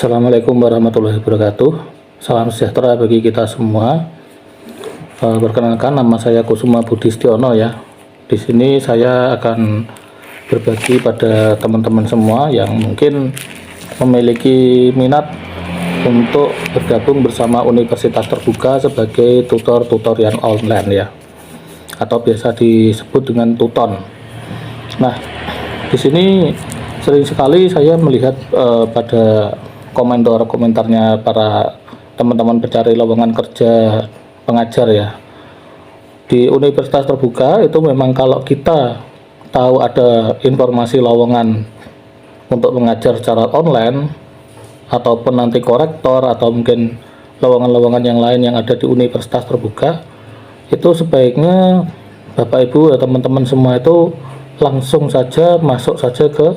Assalamualaikum warahmatullahi wabarakatuh. Salam sejahtera bagi kita semua. Perkenalkan, nama saya Kusuma Budistiono ya. Di sini saya akan berbagi pada teman-teman semua yang mungkin memiliki minat untuk bergabung bersama Universitas Terbuka sebagai tutor-tutorial online ya, atau biasa disebut dengan tuton. Nah, di sini sering sekali saya melihat pada komentarnya para teman-teman pencari lowongan kerja pengajar ya di Universitas Terbuka. Itu memang kalau kita tahu ada informasi lowongan untuk mengajar secara online ataupun nanti korektor atau mungkin lowongan-lowongan yang lain yang ada di Universitas Terbuka, itu sebaiknya Bapak Ibu dan teman-teman semua itu langsung saja masuk saja ke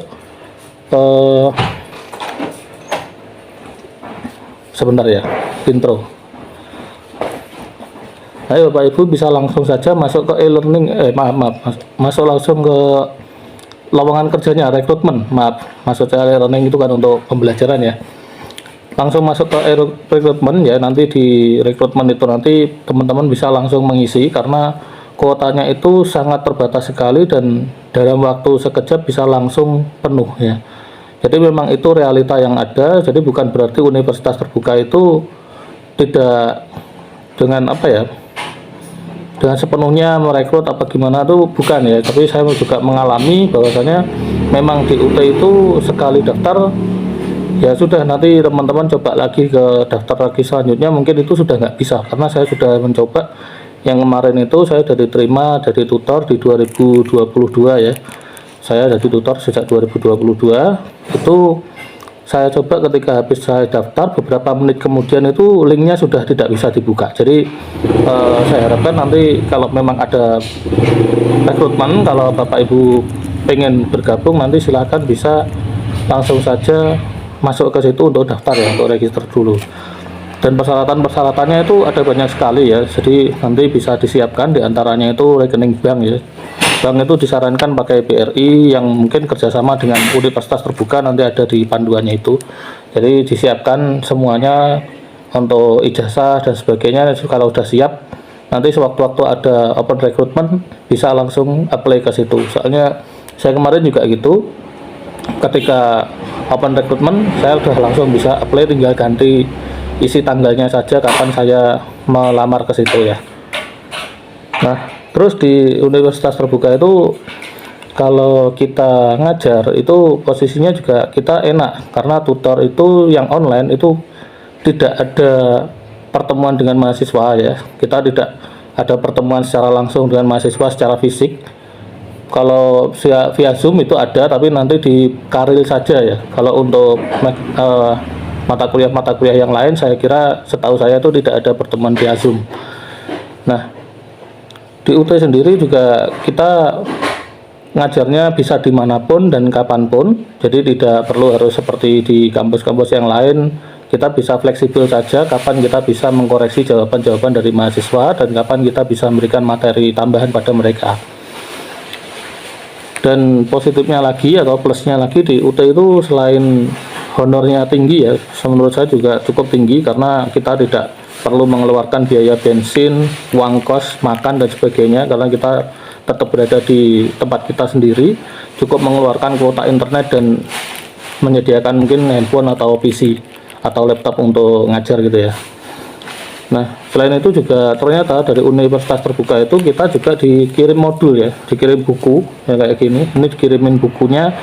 sebentar ya, intro. Ayo Bapak Ibu bisa langsung saja masuk ke e-learning, masuk langsung ke lowongan kerjanya, rekrutmen. Maksud saya e-learning itu kan untuk pembelajaran ya. Langsung masuk ke rekrutmen ya, nanti di rekrutmen itu nanti teman-teman bisa langsung mengisi karena kuotanya itu sangat terbatas sekali dan dalam waktu sekejap bisa langsung penuh ya. Jadi memang itu realita yang ada. Jadi bukan berarti Universitas Terbuka itu tidak dengan dengan sepenuhnya merekrut apa gimana, itu bukan ya. Tapi saya juga mengalami bahwasanya memang di UT itu sekali daftar ya sudah, nanti teman-teman coba lagi ke daftar lagi selanjutnya mungkin itu sudah nggak bisa, karena saya sudah mencoba. Yang kemarin itu saya sudah diterima jadi tutor di 2022 ya. Saya jadi tutor sejak 2022. Itu saya coba ketika habis saya daftar, beberapa menit kemudian itu linknya sudah tidak bisa dibuka. Jadi saya harapkan nanti kalau memang ada rekrutmen, kalau Bapak Ibu pengen bergabung, nanti silakan bisa langsung saja masuk ke situ untuk daftar ya, untuk register dulu. Dan persyaratan-persyaratannya itu ada banyak sekali ya. Jadi nanti bisa disiapkan, diantaranya itu rekening bank ya. Bank itu disarankan pakai BRI yang mungkin kerjasama dengan Universitas Terbuka, nanti ada di panduannya itu. Jadi disiapkan semuanya untuk ijazah dan sebagainya. Kalau sudah siap, nanti sewaktu-waktu ada open recruitment bisa langsung apply ke situ. Soalnya saya kemarin juga gitu, ketika open recruitment saya sudah langsung bisa apply, tinggal ganti isi tanggalnya saja kapan saya melamar ke situ ya. Nah, terus di Universitas Terbuka itu kalau kita ngajar itu posisinya juga kita enak, karena tutor itu yang online itu tidak ada pertemuan dengan mahasiswa ya. Kita tidak ada pertemuan secara langsung dengan mahasiswa secara fisik. Kalau via Zoom itu ada, tapi nanti di Karil saja ya. Kalau untuk mata kuliah yang lain, saya kira setahu saya itu tidak ada pertemuan via Zoom. Nah, di UT sendiri juga kita ngajarnya bisa dimanapun dan kapanpun, jadi tidak perlu harus seperti di kampus-kampus yang lain. Kita bisa fleksibel saja kapan kita bisa mengkoreksi jawaban-jawaban dari mahasiswa dan kapan kita bisa memberikan materi tambahan pada mereka. Dan positifnya lagi atau plusnya lagi di UT itu selain honornya tinggi ya, menurut saya juga cukup tinggi karena kita tidak perlu mengeluarkan biaya bensin, uang kos, makan dan sebagainya, karena kita tetap berada di tempat kita sendiri, cukup mengeluarkan kuota internet dan menyediakan mungkin handphone atau PC atau laptop untuk ngajar gitu ya. Nah, selain itu juga ternyata dari Universitas Terbuka itu kita juga dikirim modul ya, dikirim buku ya kayak gini. Ini dikirimin bukunya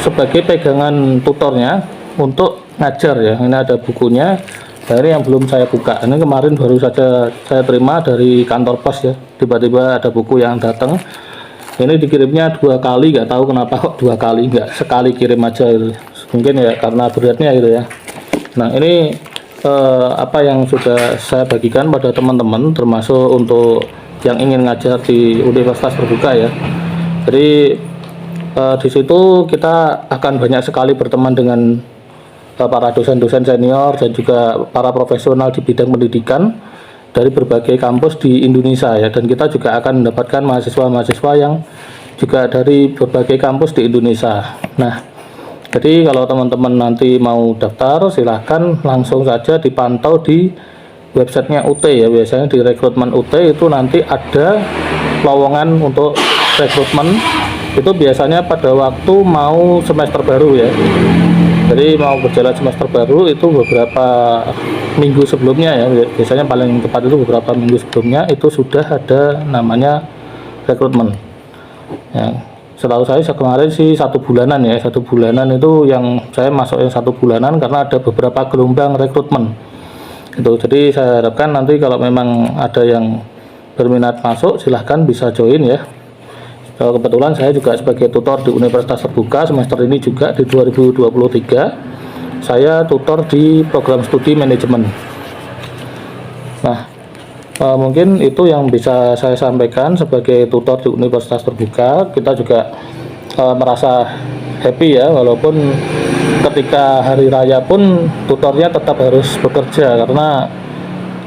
sebagai pegangan tutornya untuk ngajar ya. Ini ada bukunya. Dari yang belum saya buka, ini kemarin baru saja saya terima dari kantor pos ya. Tiba-tiba ada buku yang datang. Ini dikirimnya 2 kali, nggak tahu kenapa kok 2 kali, nggak sekali kirim aja gitu. Mungkin ya karena beratnya gitu ya. Nah, ini apa yang sudah saya bagikan pada teman-teman, termasuk untuk yang ingin ngajar di Universitas Terbuka ya. Jadi di situ kita akan banyak sekali berteman dengan para dosen-dosen senior dan juga para profesional di bidang pendidikan dari berbagai kampus di Indonesia ya. Dan kita juga akan mendapatkan mahasiswa-mahasiswa yang juga dari berbagai kampus di Indonesia. Nah, Jadi kalau teman-teman nanti mau daftar, silahkan langsung saja dipantau di websitenya UT ya. Biasanya di rekrutmen UT itu nanti ada lowongan untuk rekrutmen, itu biasanya pada waktu mau semester baru ya. Jadi mau berjalan semester baru itu beberapa minggu sebelumnya ya, biasanya paling tepat itu beberapa minggu sebelumnya itu sudah ada namanya rekrutmen ya. Setahu saya kemarin sih 1 bulanan ya, 1 bulanan itu yang saya masuk yang 1 bulanan karena ada beberapa gelombang rekrutmen itu. Jadi saya harapkan nanti kalau memang ada yang berminat masuk, silahkan bisa join ya. Kebetulan saya juga sebagai tutor di Universitas Terbuka semester ini juga di 2023, saya tutor di program studi manajemen. Nah, mungkin itu yang bisa saya sampaikan sebagai tutor di Universitas Terbuka. Kita juga merasa happy ya, walaupun ketika hari raya pun tutornya tetap harus bekerja karena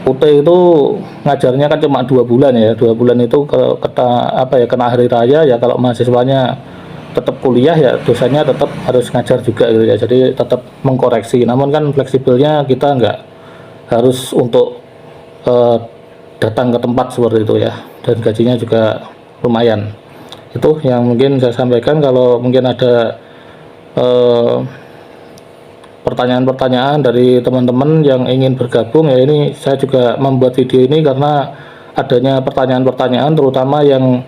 UT itu ngajarnya kan cuma 2 bulan ya. 2 bulan itu kalau kena hari raya ya, kalau mahasiswanya tetap kuliah ya dosennya tetap harus ngajar juga gitu ya. Jadi tetap mengkoreksi. Namun kan fleksibelnya kita nggak harus untuk datang ke tempat seperti itu ya. Dan gajinya juga lumayan. Itu yang mungkin saya sampaikan. Kalau mungkin ada pertanyaan-pertanyaan dari teman-teman yang ingin bergabung ya, ini saya juga membuat video ini karena adanya pertanyaan-pertanyaan terutama yang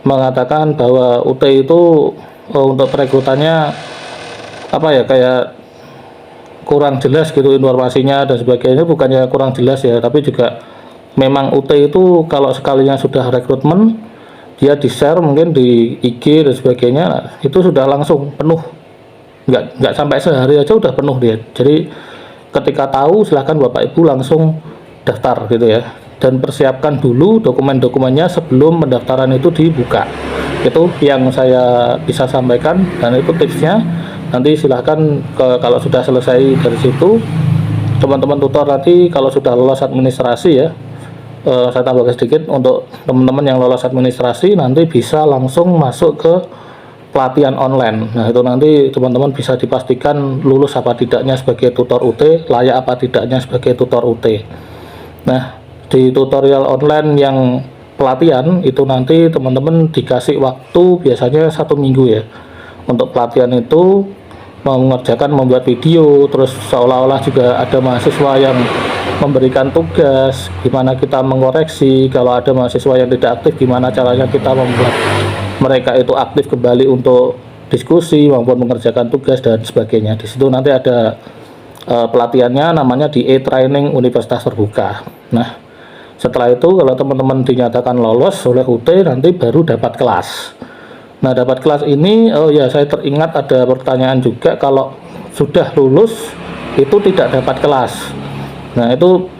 mengatakan bahwa UT itu untuk perekrutannya kayak kurang jelas gitu informasinya dan sebagainya. Bukannya kurang jelas ya, tapi juga memang UT itu kalau sekalinya sudah rekrutmen, dia di-share mungkin di IG dan sebagainya, itu sudah langsung penuh. Nggak sampai sehari aja udah penuh dia. Jadi ketika tahu, silahkan Bapak Ibu langsung daftar gitu ya, dan persiapkan dulu dokumen-dokumennya sebelum pendaftaran itu dibuka. Itu yang saya bisa sampaikan dan itu tipsnya. Nanti silahkan kalau sudah selesai dari situ, teman-teman tutor nanti kalau sudah lolos administrasi ya, saya tambahkan sedikit untuk teman-teman yang lolos administrasi nanti bisa langsung masuk ke pelatihan online. Nah, itu nanti teman-teman bisa dipastikan lulus apa tidaknya sebagai tutor UT, layak apa tidaknya sebagai tutor UT. Nah, di tutorial online yang pelatihan itu nanti teman-teman dikasih waktu biasanya 1 minggu ya. Untuk pelatihan itu mengerjakan membuat video, terus seolah-olah juga ada mahasiswa yang memberikan tugas, gimana kita mengoreksi. Kalau ada mahasiswa yang tidak aktif, gimana caranya kita membuat mereka itu aktif kembali untuk diskusi maupun mengerjakan tugas dan sebagainya. Di situ nanti ada pelatihannya, namanya di e-training Universitas Terbuka. Nah, setelah itu kalau teman-teman dinyatakan lolos oleh UT, nanti baru dapat kelas. Nah, dapat kelas ini, oh ya, saya teringat ada pertanyaan juga, kalau sudah lulus itu tidak dapat kelas. Nah, itu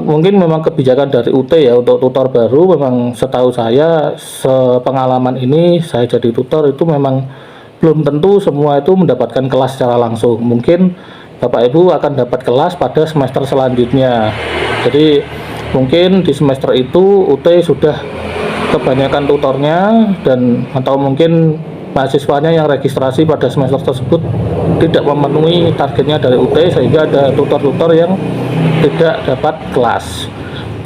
mungkin memang kebijakan dari UT ya, untuk tutor baru memang setahu saya, sepengalaman ini saya jadi tutor itu memang belum tentu semua itu mendapatkan kelas secara langsung. Mungkin Bapak Ibu akan dapat kelas pada semester selanjutnya. Jadi mungkin di semester itu UT sudah kebanyakan tutornya, dan atau mungkin mahasiswanya yang registrasi pada semester tersebut tidak memenuhi targetnya dari UT, sehingga ada tutor-tutor yang tidak dapat kelas.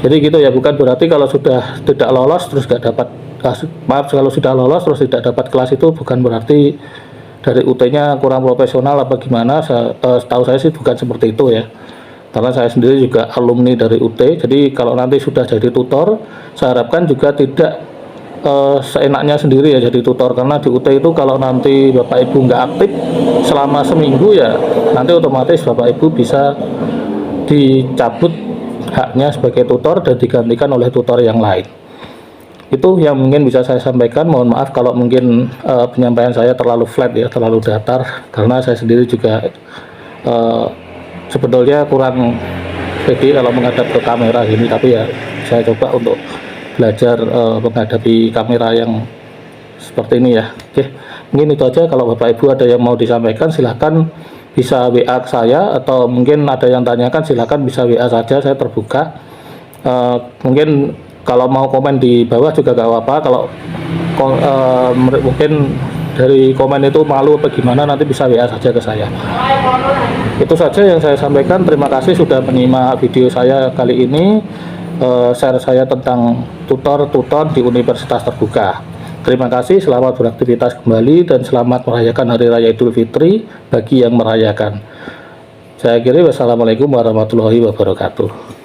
Jadi gitu ya, bukan berarti kalau sudah tidak lolos terus nggak dapat kelas. Maaf, kalau sudah lolos terus tidak dapat kelas itu bukan berarti dari UT-nya kurang profesional apa gimana. Setahu saya sih bukan seperti itu ya, karena saya sendiri juga alumni dari UT. Jadi kalau nanti sudah jadi tutor, saya harapkan juga tidak seenaknya sendiri ya jadi tutor, karena di UT itu kalau nanti Bapak Ibu nggak aktif selama seminggu ya, nanti otomatis Bapak Ibu bisa dicabut haknya sebagai tutor dan digantikan oleh tutor yang lain. Itu yang mungkin bisa saya sampaikan. Mohon maaf kalau mungkin penyampaian saya terlalu flat ya, terlalu datar, karena saya sendiri juga sebetulnya kurang pede kalau menghadap ke kamera ini, tapi ya saya coba untuk belajar menghadapi kamera yang seperti ini ya. Oke, mungkin itu aja. Kalau Bapak Ibu ada yang mau disampaikan, silahkan bisa WA ke saya, atau mungkin ada yang tanyakan silahkan bisa WA saja, saya terbuka. Mungkin kalau mau komen di bawah juga gak apa-apa. Kalau mungkin dari komen itu malu apa gimana, nanti bisa WA saja ke saya. Itu saja yang saya sampaikan. Terima kasih sudah menyimak video saya kali ini, share saya tentang tutor di Universitas Terbuka. Terima kasih, selamat beraktivitas kembali dan selamat merayakan Hari Raya Idul Fitri bagi yang merayakan. Saya akhiri, wassalamualaikum warahmatullahi wabarakatuh.